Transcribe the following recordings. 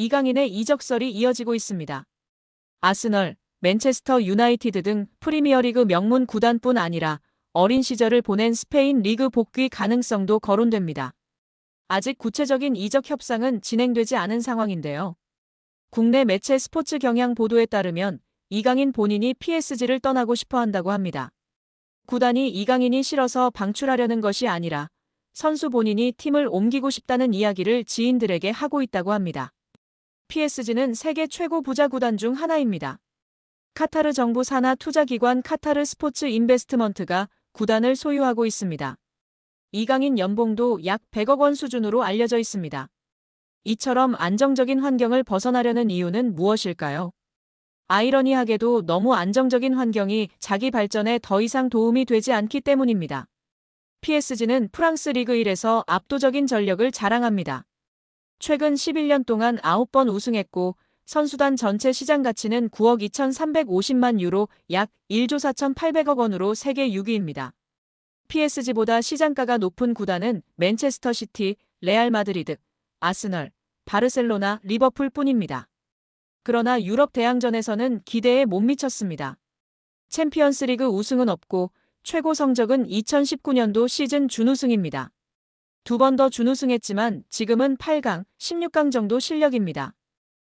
이강인의 이적설이 이어지고 있습니다. 아스널, 맨체스터 유나이티드 등 프리미어리그 명문 구단뿐 아니라 어린 시절을 보낸 스페인 리그 복귀 가능성도 거론됩니다. 아직 구체적인 이적 협상은 진행되지 않은 상황인데요. 국내 매체 스포츠 경향 보도에 따르면 이강인 본인이 PSG를 떠나고 싶어 한다고 합니다. 구단이 이강인이 싫어서 방출하려는 것이 아니라 선수 본인이 팀을 옮기고 싶다는 이야기를 지인들에게 하고 있다고 합니다. PSG는 세계 최고 부자 구단 중 하나입니다. 카타르 정부 산하 투자기관 카타르 스포츠 인베스트먼트가 구단을 소유하고 있습니다. 이강인 연봉도 약 100억 원 수준으로 알려져 있습니다. 이처럼 안정적인 환경을 벗어나려는 이유는 무엇일까요? 아이러니하게도 너무 안정적인 환경이 자기 발전에 더 이상 도움이 되지 않기 때문입니다. PSG는 프랑스 리그 1에서 압도적인 전력을 자랑합니다. 최근 11년 동안 9번 우승했고 선수단 전체 시장 가치는 9억 2,350만 유로 약 1조 4,800억 원으로 세계 6위입니다. PSG보다 시장가가 높은 구단은 맨체스터 시티, 레알 마드리드, 아스널, 바르셀로나, 리버풀 뿐입니다. 그러나 유럽 대항전에서는 기대에 못 미쳤습니다. 챔피언스리그 우승은 없고 최고 성적은 2019년도 시즌 준우승입니다. 두 번 더 준우승했지만 지금은 8강, 16강 정도 실력입니다.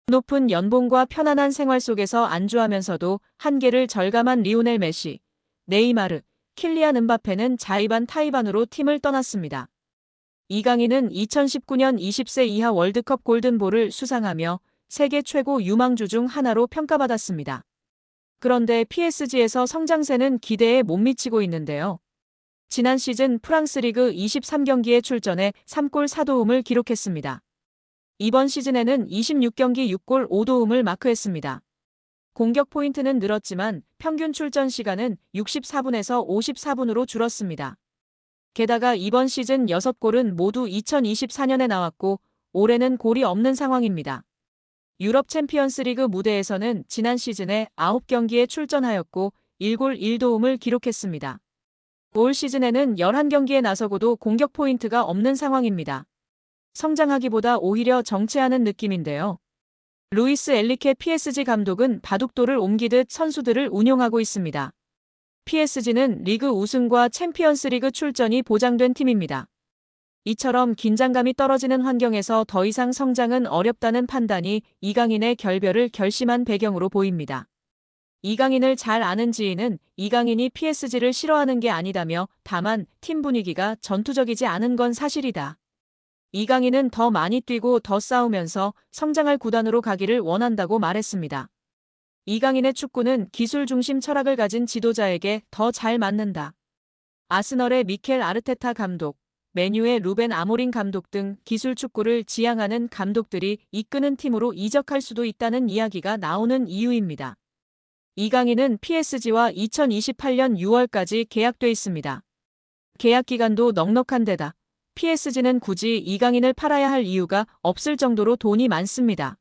높은 연봉과 편안한 생활 속에서 안주하면서도 한계를 절감한 리오넬 메시, 네이마르, 킬리안 음바페는 자의반 타의반으로 팀을 떠났습니다. 이강인은 2019년 20세 이하 월드컵 골든볼을 수상하며 세계 최고 유망주 중 하나로 평가받았습니다. 그런데 PSG에서 성장세는 기대에 못 미치고 있는데요. 지난 시즌 프랑스 리그 23경기에 출전해 3골 4도움을 기록했습니다. 이번 시즌에는 26경기 6골 5도움을 마크했습니다. 공격 포인트는 늘었지만 평균 출전 시간은 64분에서 54분으로 줄었습니다. 게다가 이번 시즌 6골은 모두 2024년에 나왔고 올해는 골이 없는 상황입니다. 유럽 챔피언스리그 무대에서는 지난 시즌에 9경기에 출전하였고 1골 1도움을 기록했습니다. 올 시즌에는 11경기에 나서고도 공격 포인트가 없는 상황입니다. 성장하기보다 오히려 정체하는 느낌인데요. 루이스 엘리케 PSG 감독은 바둑돌을 옮기듯 선수들을 운용하고 있습니다. PSG는 리그 우승과 챔피언스리그 출전이 보장된 팀입니다. 이처럼 긴장감이 떨어지는 환경에서 더 이상 성장은 어렵다는 판단이 이강인의 결별을 결심한 배경으로 보입니다. 이강인을 잘 아는 지인은 이강인이 PSG를 싫어하는 게 아니다며 다만 팀 분위기가 전투적이지 않은 건 사실이다. 이강인은 더 많이 뛰고 더 싸우면서 성장할 구단으로 가기를 원한다고 말했습니다. 이강인의 축구는 기술 중심 철학을 가진 지도자에게 더 잘 맞는다. 아스널의 미켈 아르테타 감독, 맨유의 루벤 아모린 감독 등 기술 축구를 지향하는 감독들이 이끄는 팀으로 이적할 수도 있다는 이야기가 나오는 이유입니다. 이강인은 PSG와 2028년 6월까지 계약돼 있습니다. 계약 기간도 넉넉한 데다 PSG는 굳이 이강인을 팔아야 할 이유가 없을 정도로 돈이 많습니다.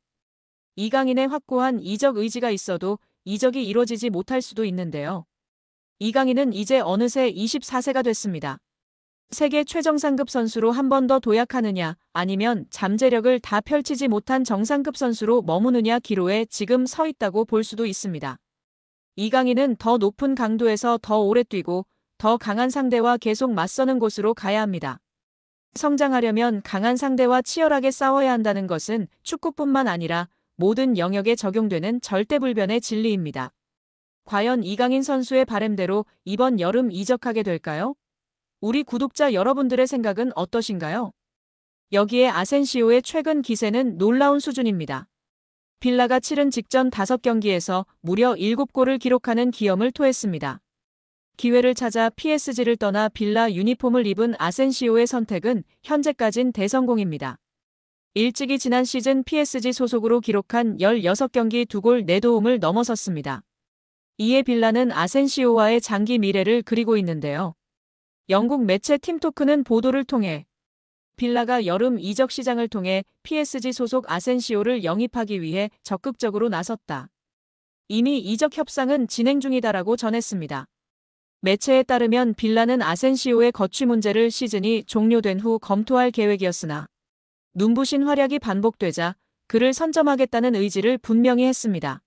이강인의 확고한 이적 의지가 있어도 이적이 이뤄지지 못할 수도 있는데요. 이강인은 이제 어느새 24세가 됐습니다. 세계 최정상급 선수로 한 번 더 도약하느냐 아니면 잠재력을 다 펼치지 못한 정상급 선수로 머무느냐 기로에 지금 서 있다고 볼 수도 있습니다. 이강인은 더 높은 강도에서 더 오래 뛰고 더 강한 상대와 계속 맞서는 곳으로 가야 합니다. 성장하려면 강한 상대와 치열하게 싸워야 한다는 것은 축구뿐만 아니라 모든 영역에 적용되는 절대불변의 진리입니다. 과연 이강인 선수의 바람대로 이번 여름 이적하게 될까요? 우리 구독자 여러분들의 생각은 어떠신가요? 여기에 아센시오의 최근 기세는 놀라운 수준입니다. 빌라가 치른 직전 5경기에서 무려 7골을 기록하는 기염을 토했습니다. 기회를 찾아 PSG를 떠나 빌라 유니폼을 입은 아센시오의 선택은 현재까진 대성공입니다. 일찍이 지난 시즌 PSG 소속으로 기록한 16경기 2골 4도움을 넘어섰습니다. 이에 빌라는 아센시오와의 장기 미래를 그리고 있는데요. 영국 매체 팀토크는 보도를 통해 빌라가 여름 이적 시장을 통해 PSG 소속 아센시오를 영입하기 위해 적극적으로 나섰다. 이미 이적 협상은 진행 중이다라고 전했습니다. 매체에 따르면 빌라는 아센시오의 거취 문제를 시즌이 종료된 후 검토할 계획이었으나 눈부신 활약이 반복되자 그를 선점하겠다는 의지를 분명히 했습니다.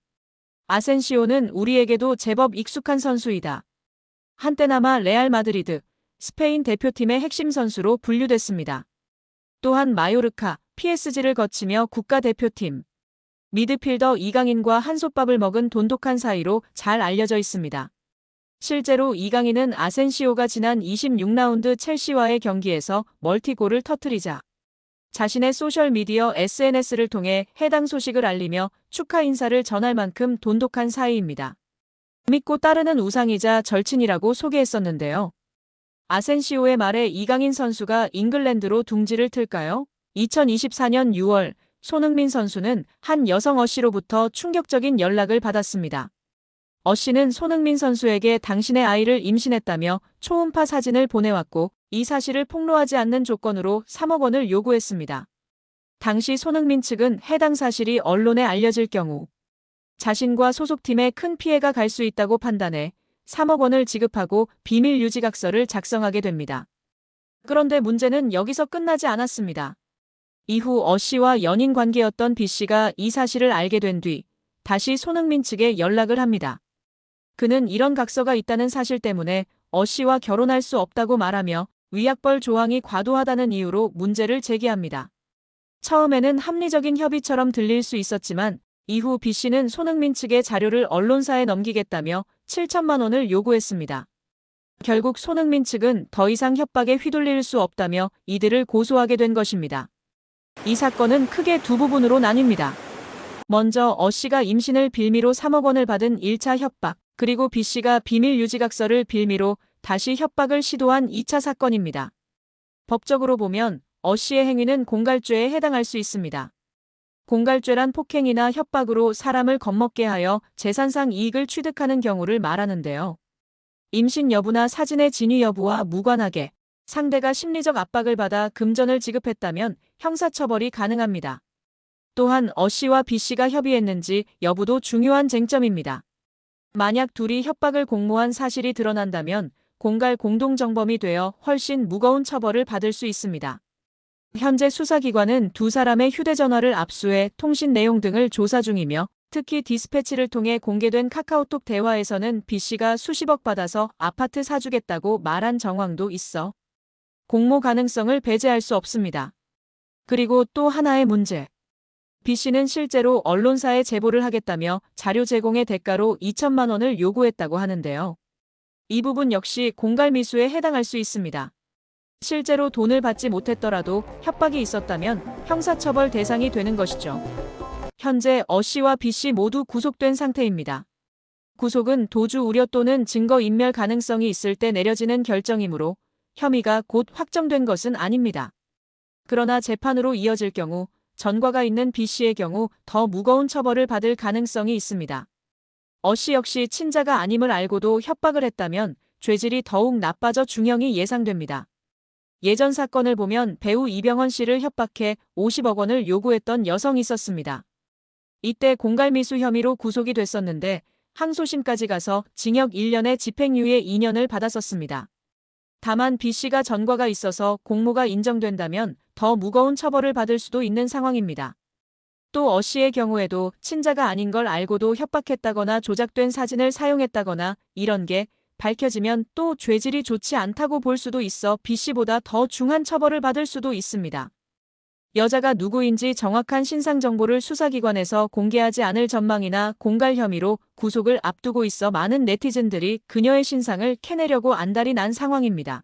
아센시오는 우리에게도 제법 익숙한 선수이다. 한때나마 레알 마드리드, 스페인 대표팀의 핵심 선수로 분류됐습니다. 또한 마요르카, PSG를 거치며 국가대표팀, 미드필더 이강인과 한솥밥을 먹은 돈독한 사이로 잘 알려져 있습니다. 실제로 이강인은 아센시오가 지난 26라운드 첼시와의 경기에서 멀티골을 터뜨리자 자신의 소셜미디어 SNS를 통해 해당 소식을 알리며 축하 인사를 전할 만큼 돈독한 사이입니다. 믿고 따르는 우상이자 절친이라고 소개했었는데요. 아센시오의 말에 이강인 선수가 잉글랜드로 둥지를 틀까요? 2024년 6월 손흥민 선수는 한 여성 어씨로부터 충격적인 연락을 받았습니다. 어씨는 손흥민 선수에게 당신의 아이를 임신했다며 초음파 사진을 보내왔고 이 사실을 폭로하지 않는 조건으로 3억 원을 요구했습니다. 당시 손흥민 측은 해당 사실이 언론에 알려질 경우 자신과 소속팀에 큰 피해가 갈 수 있다고 판단해 3억 원을 지급하고 비밀 유지각서를 작성하게 됩니다. 그런데 문제는 여기서 끝나지 않았습니다. 이후 어씨와 연인 관계였던 B씨가 이 사실을 알게 된 뒤 다시 손흥민 측에 연락을 합니다. 그는 이런 각서가 있다는 사실 때문에 어씨와 결혼할 수 없다고 말하며 위약벌 조항이 과도하다는 이유로 문제를 제기합니다. 처음에는 합리적인 협의처럼 들릴 수 있었지만 이후 B씨는 손흥민 측의 자료를 언론사에 넘기겠다며 7천만 원을 요구했습니다. 결국 손흥민 측은 더 이상 협박에 휘둘릴 수 없다며 이들을 고소하게 된 것입니다. 이 사건은 크게 두 부분으로 나뉩니다. 먼저 어씨가 임신을 빌미로 3억 원을 받은 1차 협박, 그리고 B씨가 비밀 유지각서를 빌미로 다시 협박을 시도한 2차 사건입니다. 법적으로 보면 어씨의 행위는 공갈죄에 해당할 수 있습니다. 공갈죄란 폭행이나 협박으로 사람을 겁먹게 하여 재산상 이익을 취득하는 경우를 말하는데요. 임신 여부나 사진의 진위 여부와 무관하게 상대가 심리적 압박을 받아 금전을 지급했다면 형사처벌이 가능합니다. 또한 어씨와 B씨가 협의했는지 여부도 중요한 쟁점입니다. 만약 둘이 협박을 공모한 사실이 드러난다면 공갈 공동정범이 되어 훨씬 무거운 처벌을 받을 수 있습니다. 현재 수사기관은 두 사람의 휴대전화를 압수해 통신 내용 등을 조사 중이며 특히 디스패치를 통해 공개된 카카오톡 대화에서는 B씨가 수십억 받아서 아파트 사주겠다고 말한 정황도 있어 공모 가능성을 배제할 수 없습니다. 그리고 또 하나의 문제. B씨는 실제로 언론사에 제보를 하겠다며 자료 제공의 대가로 2천만 원을 요구했다고 하는데요. 이 부분 역시 공갈미수에 해당할 수 있습니다. 실제로 돈을 받지 못했더라도 협박이 있었다면 형사처벌 대상이 되는 것이죠. 현재 어씨와 B씨 모두 구속된 상태입니다. 구속은 도주 우려 또는 증거인멸 가능성이 있을 때 내려지는 결정이므로 혐의가 곧 확정된 것은 아닙니다. 그러나 재판으로 이어질 경우 전과가 있는 B씨의 경우 더 무거운 처벌을 받을 가능성이 있습니다. 어씨 역시 친자가 아님을 알고도 협박을 했다면 죄질이 더욱 나빠져 중형이 예상됩니다. 예전 사건을 보면 배우 이병헌 씨를 협박해 50억 원을 요구했던 여성이 있었습니다. 이때 공갈미수 혐의로 구속이 됐었는데 항소심까지 가서 징역 1년에 집행유예 2년을 받았었습니다. 다만 B씨가 전과가 있어서 공모가 인정된다면 더 무거운 처벌을 받을 수도 있는 상황입니다. 또 어씨의 경우에도 친자가 아닌 걸 알고도 협박했다거나 조작된 사진을 사용했다거나 이런 게 밝혀지면 또 죄질이 좋지 않다고 볼 수도 있어 B씨보다 더 중한 처벌을 받을 수도 있습니다. 여자가 누구인지 정확한 신상 정보를 수사기관에서 공개하지 않을 전망이나 공갈 혐의로 구속을 앞두고 있어 많은 네티즌들이 그녀의 신상을 캐내려고 안달이 난 상황입니다.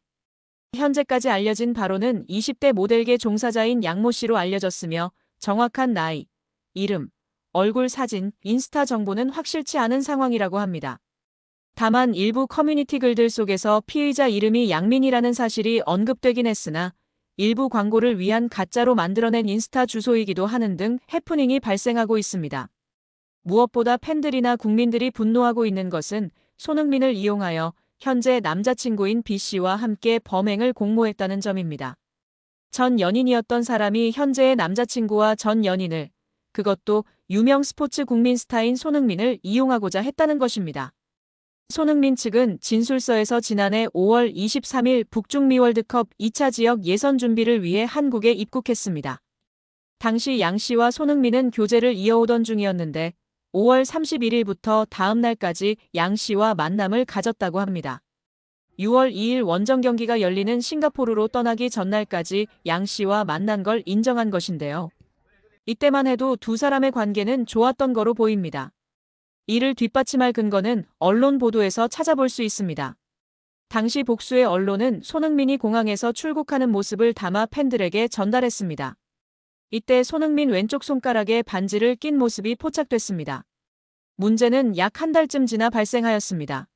현재까지 알려진 바로는 20대 모델계 종사자인 양모 씨로 알려졌으며 정확한 나이, 이름, 얼굴 사진, 인스타 정보는 확실치 않은 상황이라고 합니다. 다만 일부 커뮤니티 글들 속에서 피의자 이름이 양민이라는 사실이 언급되긴 했으나 일부 광고를 위한 가짜로 만들어낸 인스타 주소이기도 하는 등 해프닝이 발생하고 있습니다. 무엇보다 팬들이나 국민들이 분노하고 있는 것은 손흥민을 이용하여 현재 남자친구인 B씨와 함께 범행을 공모했다는 점입니다. 전 연인이었던 사람이 현재의 남자친구와 전 연인을, 그것도 유명 스포츠 국민 스타인 손흥민을 이용하고자 했다는 것입니다. 손흥민 측은 진술서에서 지난해 5월 23일 북중미 월드컵 2차 지역 예선 준비를 위해 한국에 입국했습니다. 당시 양 씨와 손흥민은 교제를 이어오던 중이었는데 5월 31일부터 다음 날까지 양 씨와 만남을 가졌다고 합니다. 6월 2일 원정 경기가 열리는 싱가포르로 떠나기 전날까지 양 씨와 만난 걸 인정한 것인데요. 이때만 해도 두 사람의 관계는 좋았던 거로 보입니다. 이를 뒷받침할 근거는 언론 보도에서 찾아볼 수 있습니다. 당시 복수의 언론은 손흥민이 공항에서 출국하는 모습을 담아 팬들에게 전달했습니다. 이때 손흥민 왼쪽 손가락에 반지를 낀 모습이 포착됐습니다. 문제는 약 한 달쯤 지나 발생하였습니다.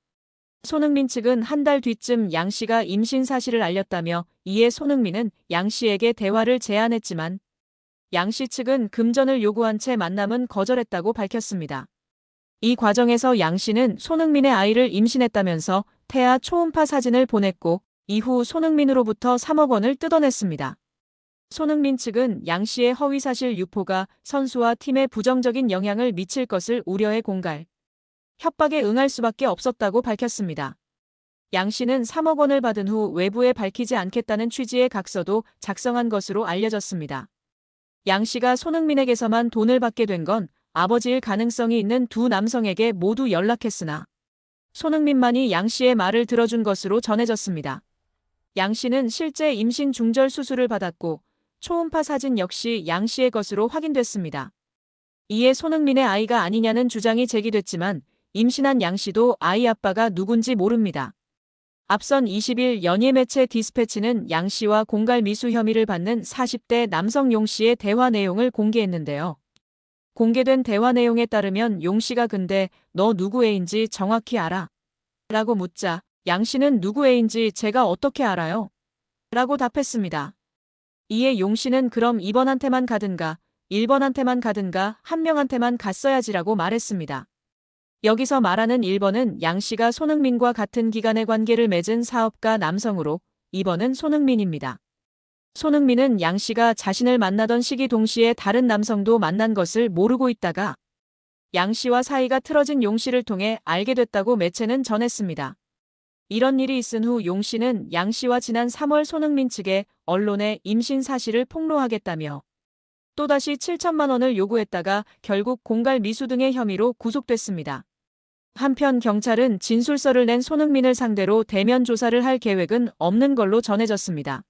손흥민 측은 한 달 뒤쯤 양 씨가 임신 사실을 알렸다며 이에 손흥민은 양 씨에게 대화를 제안했지만 양 씨 측은 금전을 요구한 채 만남은 거절했다고 밝혔습니다. 이 과정에서 양 씨는 손흥민의 아이를 임신했다면서 태아 초음파 사진을 보냈고 이후 손흥민으로부터 3억 원을 뜯어냈습니다. 손흥민 측은 양 씨의 허위사실 유포가 선수와 팀에 부정적인 영향을 미칠 것을 우려해 공갈, 협박에 응할 수밖에 없었다고 밝혔습니다. 양 씨는 3억 원을 받은 후 외부에 밝히지 않겠다는 취지의 각서도 작성한 것으로 알려졌습니다. 양 씨가 손흥민에게서만 돈을 받게 된 건 아버지일 가능성이 있는 두 남성에게 모두 연락했으나 손흥민만이 양 씨의 말을 들어준 것으로 전해졌습니다. 양 씨는 실제 임신 중절 수술을 받았고 초음파 사진 역시 양 씨의 것으로 확인됐습니다. 이에 손흥민의 아이가 아니냐는 주장이 제기됐지만 임신한 양 씨도 아이 아빠가 누군지 모릅니다. 앞선 20일 연예 매체 디스패치는 양 씨와 공갈 미수 혐의를 받는 40대 남성 용 씨의 대화 내용을 공개했는데요. 공개된 대화 내용에 따르면 용 씨가 근데 너 누구 애인지 정확히 알아? 라고 묻자 양 씨는 누구 애인지 제가 어떻게 알아요? 라고 답했습니다. 이에 용 씨는 그럼 2번한테만 가든가 1번한테만 가든가 한 명한테만 갔어야지라고 말했습니다. 여기서 말하는 1번은 양 씨가 손흥민과 같은 기간의 관계를 맺은 사업가 남성으로 2번은 손흥민입니다. 손흥민은 양 씨가 자신을 만나던 시기 동시에 다른 남성도 만난 것을 모르고 있다가 양 씨와 사이가 틀어진 용 씨를 통해 알게 됐다고 매체는 전했습니다. 이런 일이 있은 후 용 씨는 양 씨와 지난 3월 손흥민 측에 언론에 임신 사실을 폭로하겠다며 또다시 7천만 원을 요구했다가 결국 공갈 미수 등의 혐의로 구속됐습니다. 한편 경찰은 진술서를 낸 손흥민을 상대로 대면 조사를 할 계획은 없는 걸로 전해졌습니다.